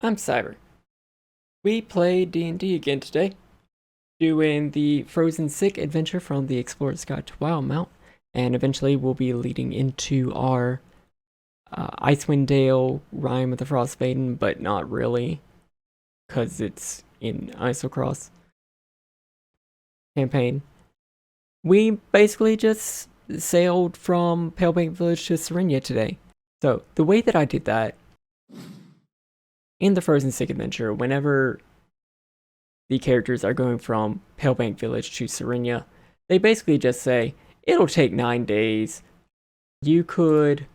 I'm Cybr. We played D&D again today, doing the Frozen Sick adventure from the Explorer's Guide to Wildmount, and eventually we'll be leading into our Icewind Dale Rime of the Frostmaiden, but not really, because it's in Eiselcross campaign. We basically just sailed from Palebank Village to Serenia today. So the way that I did that in the Frozen Sick adventure, whenever the characters are going from Palebank Village to Serenia, they basically just say, it'll take 9 days. You could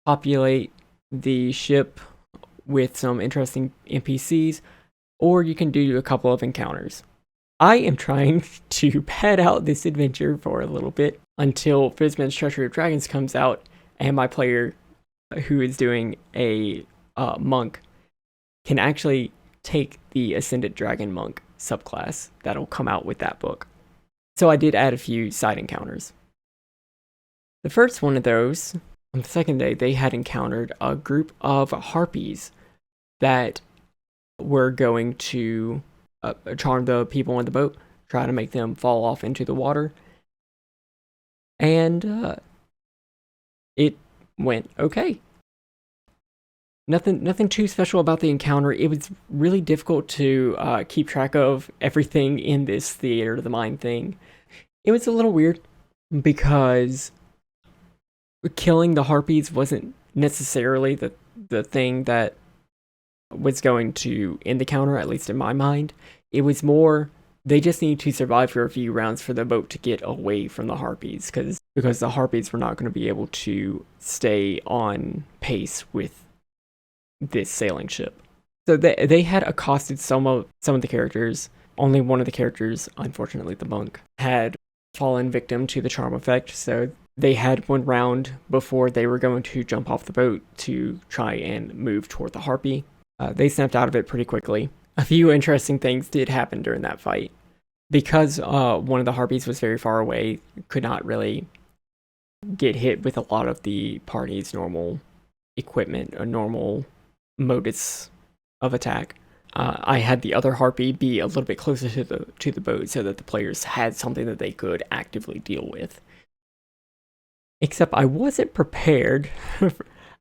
populate the ship with some interesting NPCs, or you can do a couple of encounters. I am trying to pad out this adventure for a little bit until Fizman's Treasury of Dragons comes out, and my player, who is doing a monk, can actually take the Ascended Dragon Monk subclass that'll come out with that book. So I did add a few side encounters. The first one of those, on the second day, they had encountered a group of harpies that were going to charm the people on the boat, try to make them fall off into the water. And it went okay. Nothing too special about the encounter. It was really difficult to keep track of everything in this Theater of the Mind thing. It was a little weird because killing the harpies wasn't necessarily the thing that was going to end the counter, at least in my mind. It was more, they just need to survive for a few rounds for the boat to get away from the harpies, because the harpies were not going to be able to stay on pace with this sailing ship. So they had accosted some of the characters. Only one of the characters, unfortunately the monk, had fallen victim to the charm effect, so they had one round before they were going to jump off the boat to try and move toward the harpy. They snapped out of it pretty quickly. A few interesting things did happen during that fight. Because one of the harpies was very far away, could not really get hit with a lot of the party's normal equipment or normal modus of attack. I had the other harpy be a little bit closer to the boat so that the players had something that they could actively deal with. Except I wasn't prepared.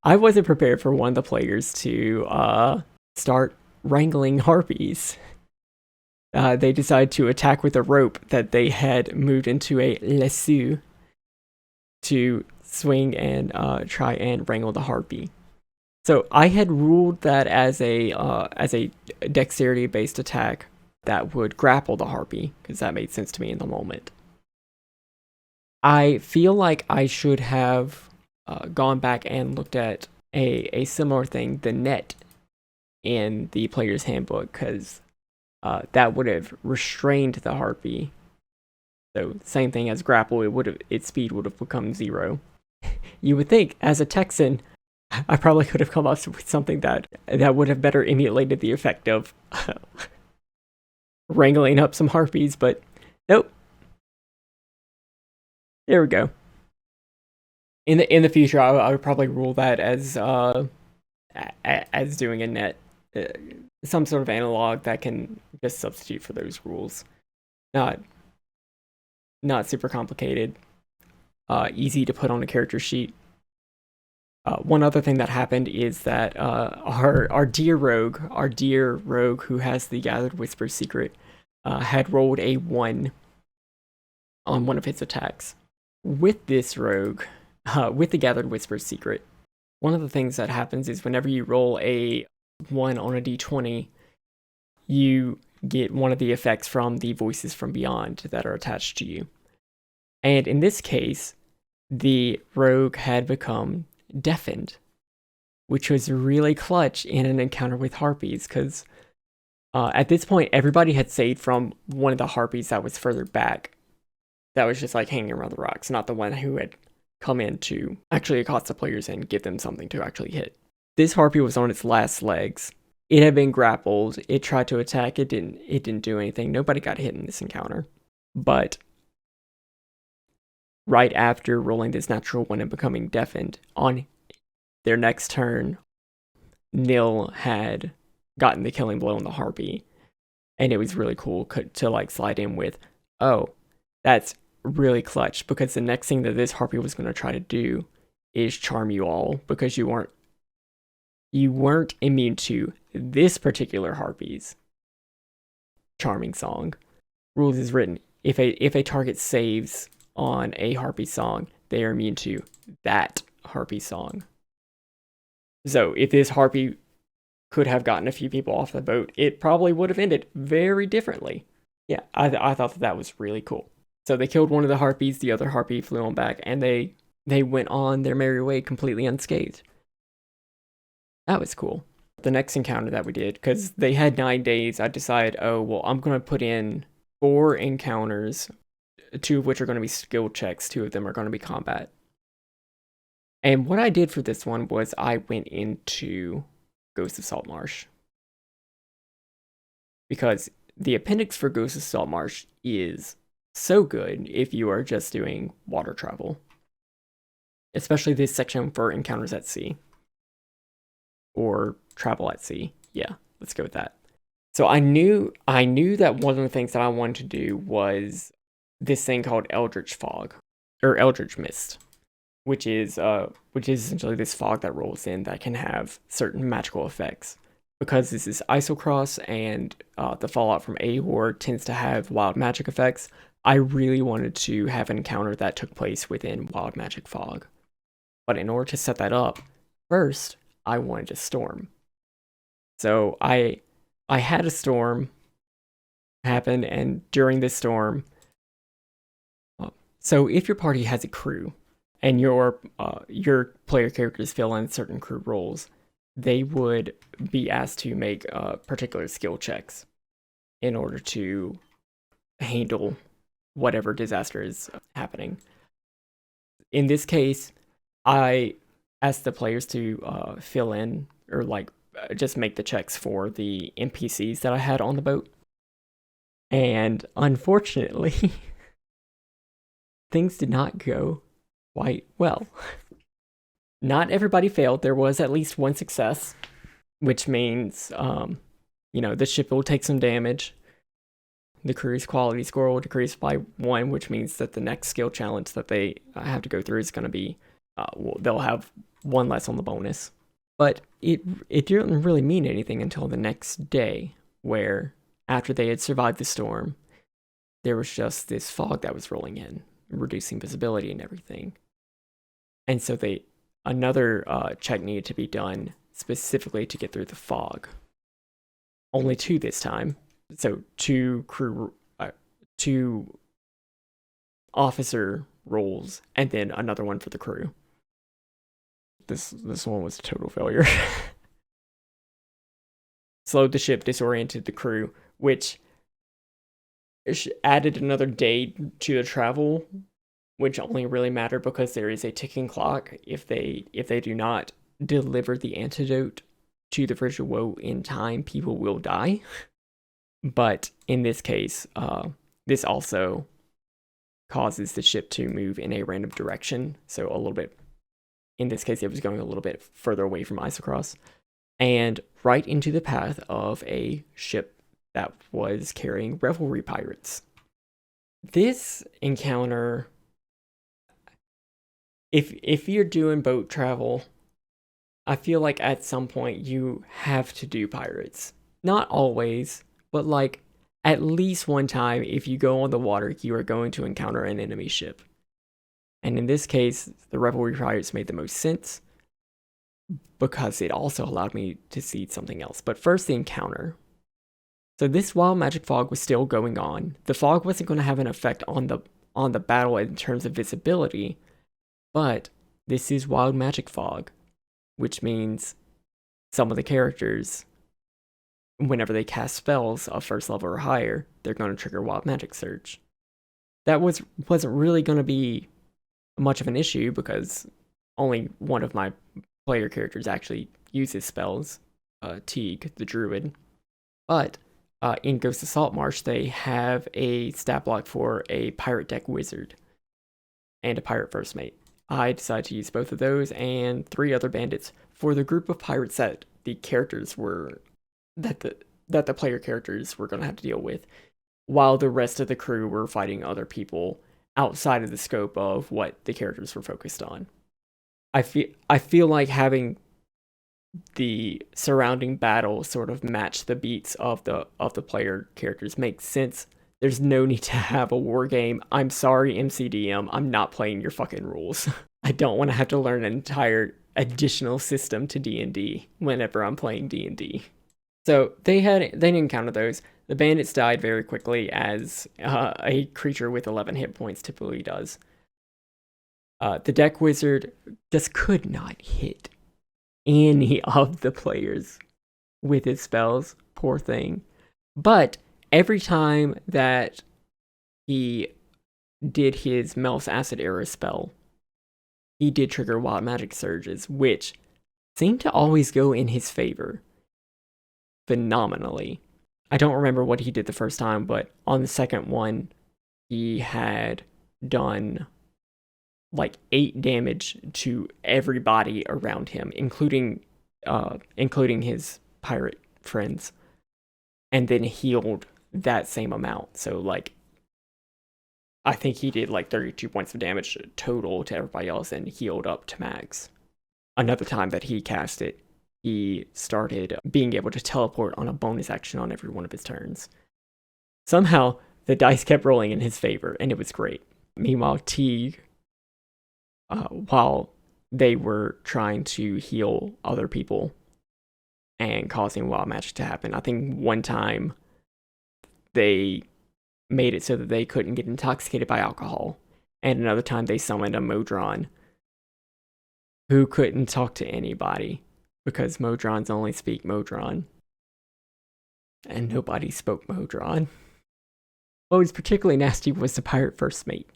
I wasn't prepared for one of the players to start wrangling harpies. They decided to attack with a rope that they had moved into a lasso to swing and try and wrangle the harpy. So I had ruled that as a dexterity-based attack that would grapple the harpy, because that made sense to me in the moment. I feel like I should have gone back and looked at a similar thing, the net, in the player's handbook, because that would have restrained the harpy. So same thing as grapple, its speed would have become 0. You would think, as a Texan, I probably could have come up with something that would have better emulated the effect of wrangling up some harpies, but nope. There we go. In the future, I would probably rule that as doing a net, some sort of analog that can just substitute for those rules. Not super complicated. Easy to put on a character sheet. One other thing that happened is that our dear rogue who has the Gathered Whisper secret, had rolled a 1 on one of his attacks. With this rogue, with the Gathered Whisper secret, one of the things that happens is whenever you roll a 1 on a d20, you get one of the effects from the Voices from Beyond that are attached to you. And in this case, the rogue had become deafened, which was really clutch in an encounter with harpies, because at this point everybody had saved from one of the harpies that was further back, that was just like hanging around the rocks, not the one who had come in to actually accost the players and give them something to actually hit. This harpy was on its last legs. It had been grappled. It tried to attack. It didn't do anything. Nobody got hit in this encounter. But right after rolling this natural 1 and becoming deafened, on their next turn, Nil had gotten the killing blow on the harpy. And it was really cool to like slide in with, oh, that's really clutch, because the next thing that this harpy was going to try to do is charm you all, because you weren't immune to this particular harpy's charming song. Rules is written, if a target saves on a harpy song, they are immune to that harpy song. So if this harpy could have gotten a few people off the boat, it probably would have ended very differently. Yeah, I thought that was really cool. So they killed one of the harpies, the other harpy flew on back, and they went on their merry way completely unscathed. That was cool. The next encounter that we did, because they had 9 days, I decided, oh, well, I'm going to put in 4 encounters, 2 of which are going to be skill checks, 2 of them are going to be combat. And what I did for this one was I went into Ghosts of Saltmarsh, because the appendix for Ghosts of Saltmarsh is so good if you are just doing water travel, especially this section for encounters at sea or travel at sea. Yeah, let's go with that. So I knew that one of the things that I wanted to do was this thing called Eldritch Fog or Eldritch Mist, which is essentially this fog that rolls in that can have certain magical effects. Because this is Eiselcross and the fallout from Ahor tends to have wild magic effects, I really wanted to have an encounter that took place within wild magic fog. But in order to set that up, first I wanted a storm. So I had a storm happen, and during this storm, so if your party has a crew and your player characters fill in certain crew roles, they would be asked to make particular skill checks in order to handle whatever disaster is happening. In this case, I asked the players to fill in or just make the checks for the NPCs that I had on the boat. And unfortunately, things did not go quite well. Not everybody failed. There was at least one success, which means, the ship will take some damage. The crew's quality score will decrease by 1, which means that the next skill challenge that they have to go through is going to be, they'll have 1 less on the bonus. But it didn't really mean anything until the next day, where after they had survived the storm, there was just this fog that was rolling in, reducing visibility and everything. And so another check needed to be done specifically to get through the fog. Only 2 this time. So 2 officer roles, and then another one for the crew. This one was a total failure. Slowed the ship, disoriented the crew, which added another day to the travel, which only really mattered because there is a ticking clock. If they do not deliver the antidote to the Frigid Woe in time, people will die. But in this case, this also causes the ship to move in a random direction. So a little bit, in this case, it was going a little bit further away from Eiselcross and right into the path of a ship that was carrying revelry pirates. This encounter, if you're doing boat travel, I feel like at some point you have to do pirates. Not always, but at least one time, if you go on the water, you are going to encounter an enemy ship. And in this case, the revelry pirates made the most sense because it also allowed me to see something else. But first, the encounter. So this wild magic fog was still going on. The fog wasn't going to have an effect on the battle in terms of visibility, but this is wild magic fog, which means some of the characters, whenever they cast spells of 1st level or higher, they're going to trigger wild magic surge. That wasn't really going to be much of an issue because only one of my player characters actually uses spells, Teague, the druid. But in Ghosts of Saltmarsh, they have a stat block for a pirate deck wizard and a pirate first mate. I decided to use both of those and 3 other bandits for the group of pirates that the characters were that the player characters were going to have to deal with, while the rest of the crew were fighting other people outside of the scope of what the characters were focused on. I feel like having the surrounding battle sort of match the beats of the player characters makes sense. There's no need to have a war game. I'm sorry, MCDM, I'm not playing your fucking rules. I don't want to have to learn an entire additional system to D&D whenever I'm playing D&D. So they didn't encounter those. The bandits died very quickly, as a creature with 11 hit points typically does. The deck wizard just could not hit any of the players with his spells. Poor thing. But every time that he did his Mel's Acid Era spell, he did trigger Wild Magic Surges, which seemed to always go in his favor phenomenally. I don't remember what he did the first time, but on the second one, he had done like 8 damage to everybody around him, including his pirate friends, and then healed that same amount. So like, I think he did like 32 points of damage total to everybody else and healed up to max. Another time that he cast it, he started being able to teleport on a bonus action on every one of his turns. Somehow, the dice kept rolling in his favor, and it was great. Meanwhile, Teague, while they were trying to heal other people and causing wild magic to happen, I think one time they made it so that they couldn't get intoxicated by alcohol, and another time they summoned a Modron who couldn't talk to anybody because Modrons only speak Modron, and nobody spoke Modron. What was particularly nasty was the pirate first mate,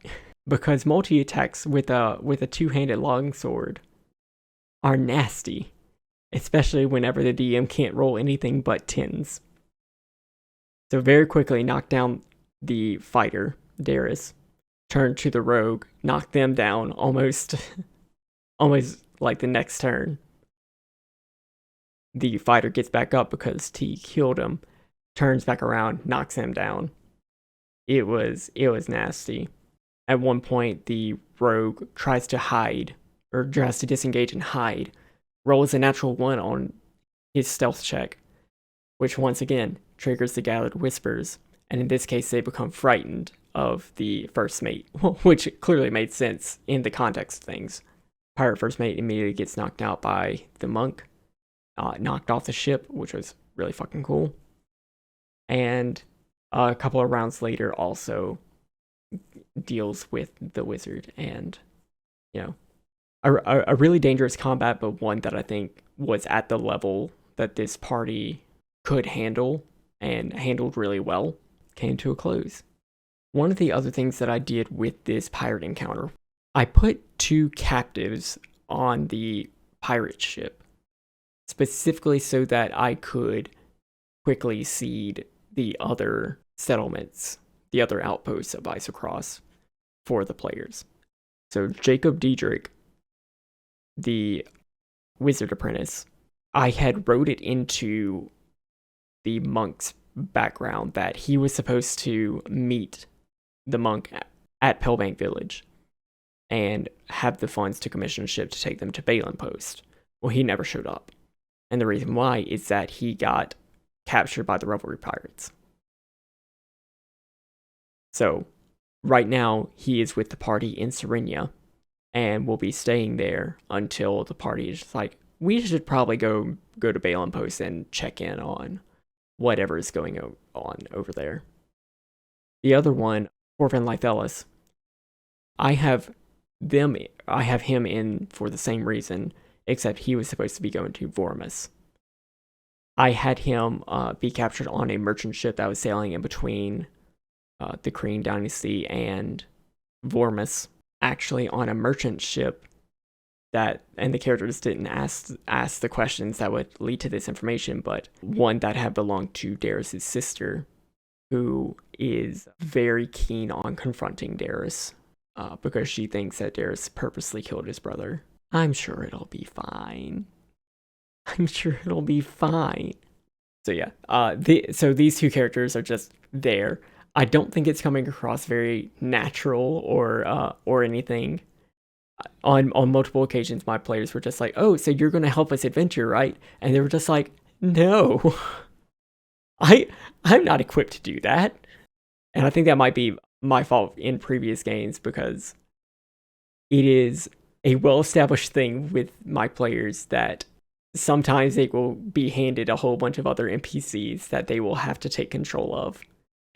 because multi-attacks with a two-handed longsword are nasty, especially whenever the DM can't roll anything but 10s. So very quickly knock down the fighter, Darius, turn to the rogue, knock them down almost like the next turn. The fighter gets back up because T killed him, turns back around, knocks him down. It was nasty. At one point, the rogue tries to hide, or tries to disengage and hide, rolls a natural 1 on his stealth check, which once again triggers the Gathered Whispers, and in this case they become frightened of the first mate, which clearly made sense in the context of things. Pirate first mate immediately gets knocked out by the monk, knocked off the ship, which was really fucking cool. And a couple of rounds later also deals with the wizard, and a really dangerous combat, but one that I think was at the level that this party could handle and handled really well, came to a close. One of the other things that I did with this pirate encounter, I put 2 captives on the pirate ship, specifically so that I could quickly seed the other settlements, the other outposts of Eiselcross for the players. So Jacob Diedrich, the wizard apprentice, I had wrote it into the monk's background that he was supposed to meet the monk at Pellbank Village and have the funds to commission a ship to take them to Balin Post. Well, he never showed up. And the reason why is that he got captured by the Revelry Pirates. So, right now, he is with the party in Serenia and will be staying there until the party is just like, we should probably go to Balin Post and check in on whatever is going on over there. The other one, Orphan Lythelis, I have him in for the same reason, except he was supposed to be going to Vormus. I had him be captured on a merchant ship that was sailing in between the Kreen Dynasty and Vormus, actually on a merchant ship and the characters didn't ask the questions that would lead to this information, but one that had belonged to Darius' sister, who is very keen on confronting Darius, because she thinks that Darius purposely killed his brother. I'm sure it'll be fine. So yeah, so these two characters are just there. I don't think it's coming across very natural or anything. On multiple occasions, my players were just like, "Oh, so you're going to help us adventure, right?" And they were just like, "No, I I'm not equipped to do that." And I think that might be my fault in previous games because it is a well-established thing with my players that sometimes they will be handed a whole bunch of other NPCs that they will have to take control of.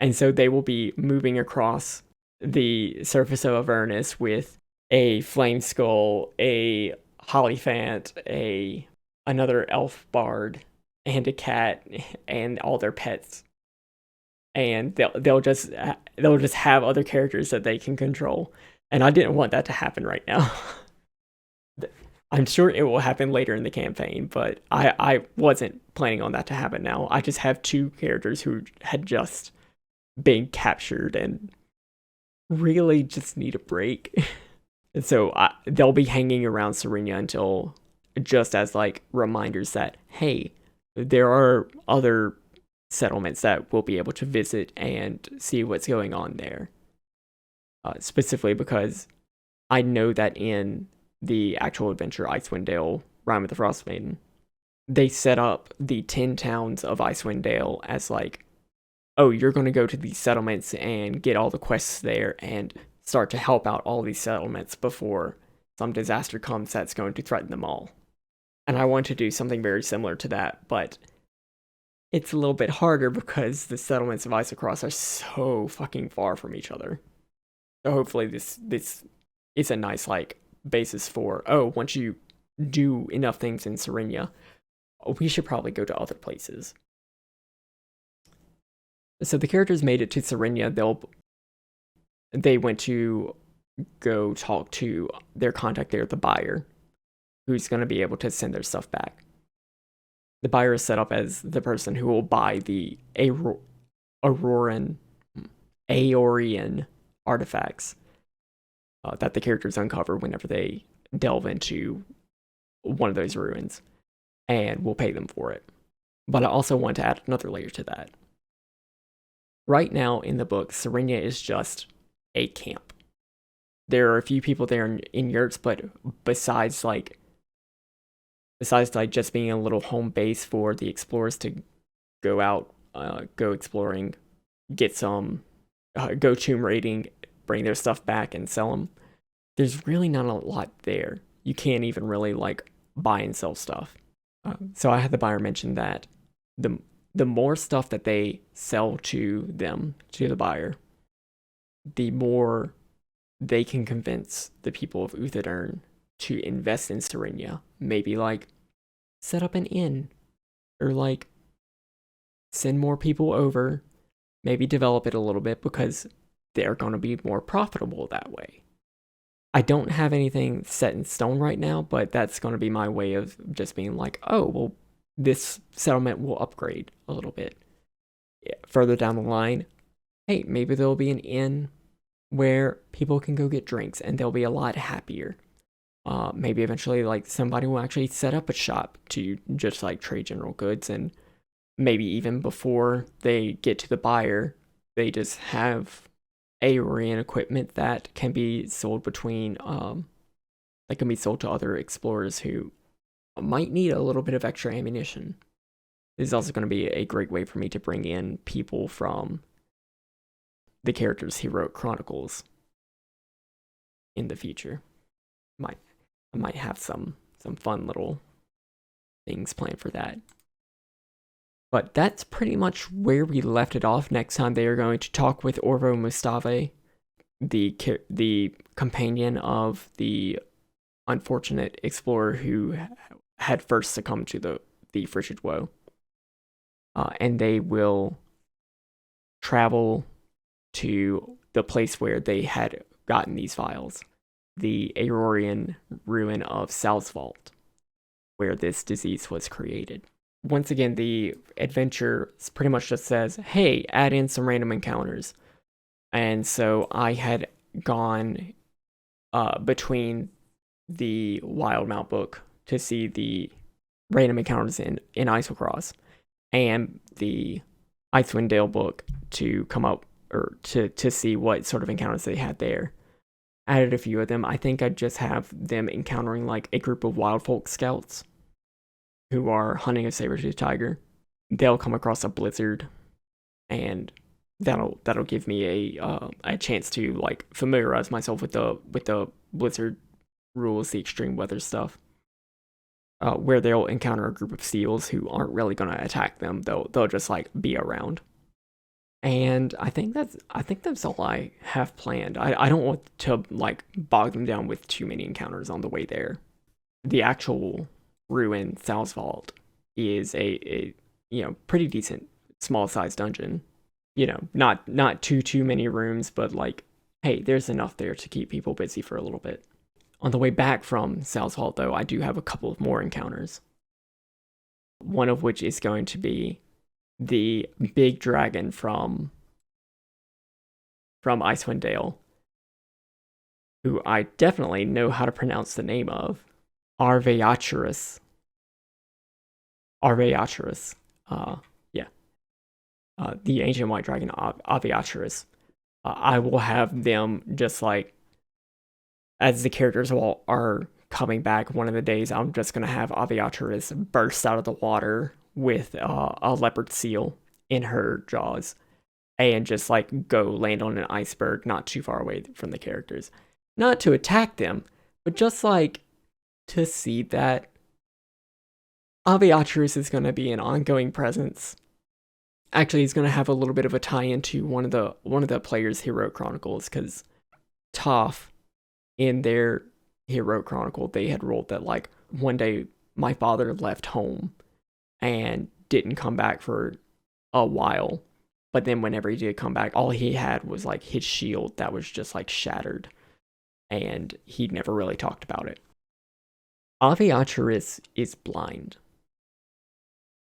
And so they will be moving across the surface of Avernus with a flame skull, a Hollyphant, a another elf bard, and a cat, and all their pets. And they'll just have other characters that they can control. And I didn't want that to happen right now. I'm sure it will happen later in the campaign, but I wasn't planning on that to happen now. I just have two characters who had just been captured and really just need a break. And so they'll be hanging around Serenia until just as like reminders that, hey, there are other settlements that we'll be able to visit and see what's going on there. Specifically because I know that in the actual adventure Icewind Dale, Rime of the Frost Maiden, they set up the 10 towns of Icewind Dale as like, oh, you're going to go to these settlements and get all the quests there and start to help out all these settlements before some disaster comes that's going to threaten them all. And I want to do something very similar to that, but it's a little bit harder because the settlements of Eiselcross are so fucking far from each other. So hopefully this is a nice like basis for, oh, once you do enough things in Serenia, we should probably go to other places. So the characters made it to Serenia. They went to go talk to their contact there, the buyer, who's going to be able to send their stuff back. The buyer is set up as the person who will buy the Aeorian artifacts that the characters uncover whenever they delve into one of those ruins, and will pay them for it. But I also want to add another layer to that. Right now in the book, Serenia is just a camp. There are a few people there in yurts, but besides just being a little home base for the explorers to go out, go exploring, get some, go tomb raiding, bring their stuff back and sell them, there's really not a lot there. You can't even really like buy and sell stuff. So I had the buyer mention that the more stuff that they sell to the buyer, the more they can convince the people of Uthadern to invest in Serenia. Maybe like set up an inn, or like send more people over, maybe develop it a little bit because they're going to be more profitable that way. I don't have anything set in stone right now, but that's going to be my way of just being like, oh, well, this settlement will upgrade a little bit. Further down the line, hey, maybe there'll be an inn where people can go get drinks and they'll be a lot happier. Maybe eventually, like, somebody will actually set up a shop to just like trade general goods, and maybe even before they get to the buyer, they just have Aeorian equipment that can be sold between that can be sold to other explorers who might need a little bit of extra ammunition. This is also going to be a great way for me to bring in people from the characters' heroic chronicles in the future. I might have some fun little things planned for that. But that's pretty much where we left it off. Next time they are going to talk with Orvo Mustave, the companion of the unfortunate explorer who had first succumbed to the Frigid Woe. And they will travel to the place where they had gotten these files, the Aeorian ruin of Salzwald, where this disease was created. Once again, the adventure pretty much just says, hey, add in some random encounters. And so I had gone between the Wildmount book to see the random encounters in Eiselcross. and the Icewind Dale book to come up or to see what sort of encounters they had there. Added a few of them. I think I'd just have them encountering like a group of wild folk scouts who are hunting a saber-toothed tiger. They'll come across a blizzard, and that'll give me a chance to like familiarize myself with the blizzard rules, the extreme weather stuff. Where they'll encounter a group of seals who aren't really going to attack them. They'll just like be around. And I think that's all I have planned. I don't want to like bog them down with too many encounters on the way there. The actual ruin Sal's Vault is a pretty decent small sized dungeon. Not too many rooms, but like, hey, there's enough there to keep people busy for a little bit. On the way back from Sal's Vault, though, I do have a couple of more encounters. One of which is going to be the big dragon from Icewind Dale, who I definitely know how to pronounce the name of, Arveaturus. Arveaturus. The ancient white dragon, Arveaturus. I will have them just like, as the characters are coming back one of the days, I'm just going to have Arveaturus burst out of the water with a leopard seal in her jaws and just like go land on an iceberg not too far away from the characters. Not to attack them, but just like to see that Arveaturus is going to be an ongoing presence. Actually, he's going to have a little bit of a tie into one of the players' hero chronicles, because Toph, in their hero chronicle, they had rolled that like one day my father left home and didn't come back for a while, but then whenever he did come back, all he had was like his shield that was just like shattered, and he never really talked about it. Arveaturus is blind,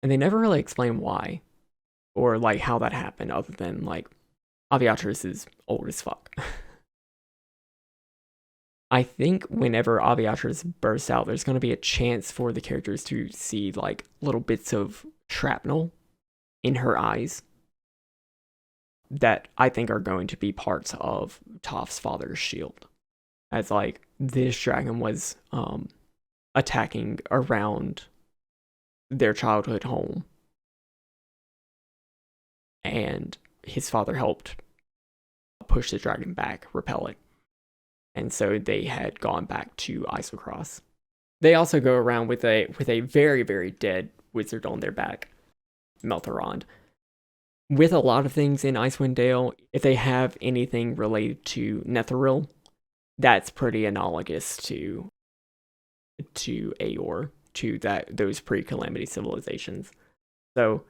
and they never really explain why or like how that happened, other than like Arveaturus is old as fuck. I think whenever Arveaturus bursts out, there's going to be a chance for the characters to see like little bits of shrapnel in her eyes that I think are going to be parts of Toph's father's shield. As like this dragon was attacking around their childhood home, and his father helped push the dragon back, repel it. And so they had gone back to Eiselcross. They also go around with a very, very dead wizard on their back, Melthorond. With a lot of things in Icewind Dale, if they have anything related to Netheril, that's pretty analogous to Aeor, to those pre-Calamity civilizations. So,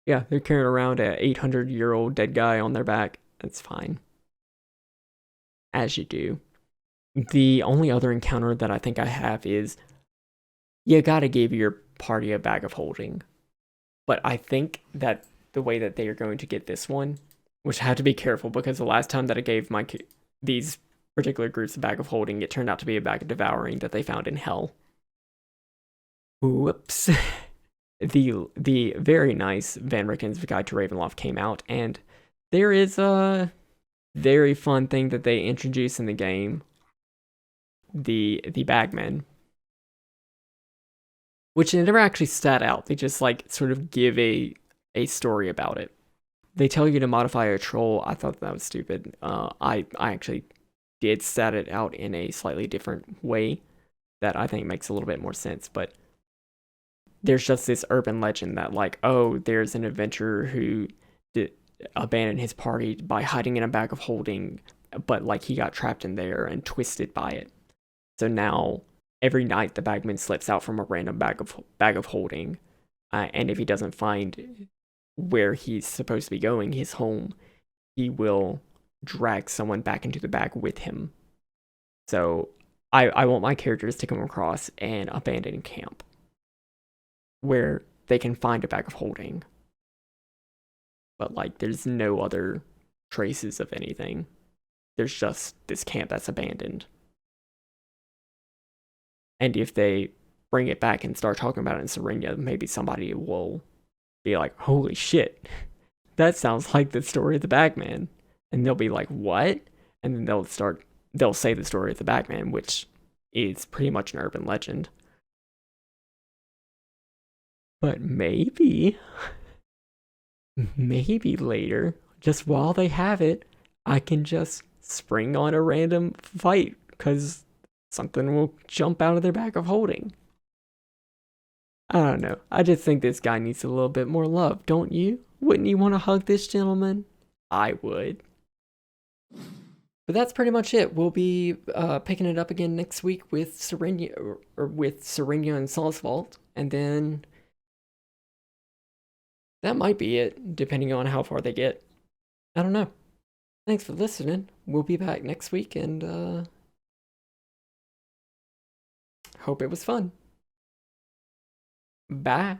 yeah, they're carrying around a 800-year-old dead guy on their back. That's fine. As you do. The only other encounter that I think I have is, you gotta give your party a bag of holding. But I think that the way that they are going to get this one, which I have to be careful, because the last time that I gave these particular groups a bag of holding, it turned out to be a bag of devouring that they found in hell. Whoops. The very nice Van Ricken's Guide to Ravenloft came out, and there is a very fun thing that they introduce in the game, the bagmen, which they never actually stat out. They just like sort of give a story about it. They tell you to modify a troll. I thought that was stupid. I actually did stat it out in a slightly different way that I think makes a little bit more sense, but there's just this urban legend that like, oh, there's an adventurer who abandoned his party by hiding in a bag of holding, but like he got trapped in there and twisted by it. So now every night the bagman slips out from a random bag of holding, and if he doesn't find where he's supposed to be going, his home, he will drag someone back into the bag with him. So I want my characters to come across an abandoned camp where they can find a bag of holding, but like there's no other traces of anything. There's just this camp that's abandoned. And if they bring it back and start talking about it in Serenia, maybe somebody will be like, holy shit, that sounds like the story of the Bagman. And they'll be like, what? And then they'll say the story of the Bagman, which is pretty much an urban legend. But maybe later, just while they have it, I can just spring on a random fight because something will jump out of their bag of holding. I don't know. I just think this guy needs a little bit more love, don't you? Wouldn't you want to hug this gentleman? I would. But that's pretty much it. We'll be picking it up again next week with Serenia, or with Serenia and Sol's Vault, and then that might be it, depending on how far they get. I don't know. Thanks for listening. We'll be back next week, and hope it was fun. Bye.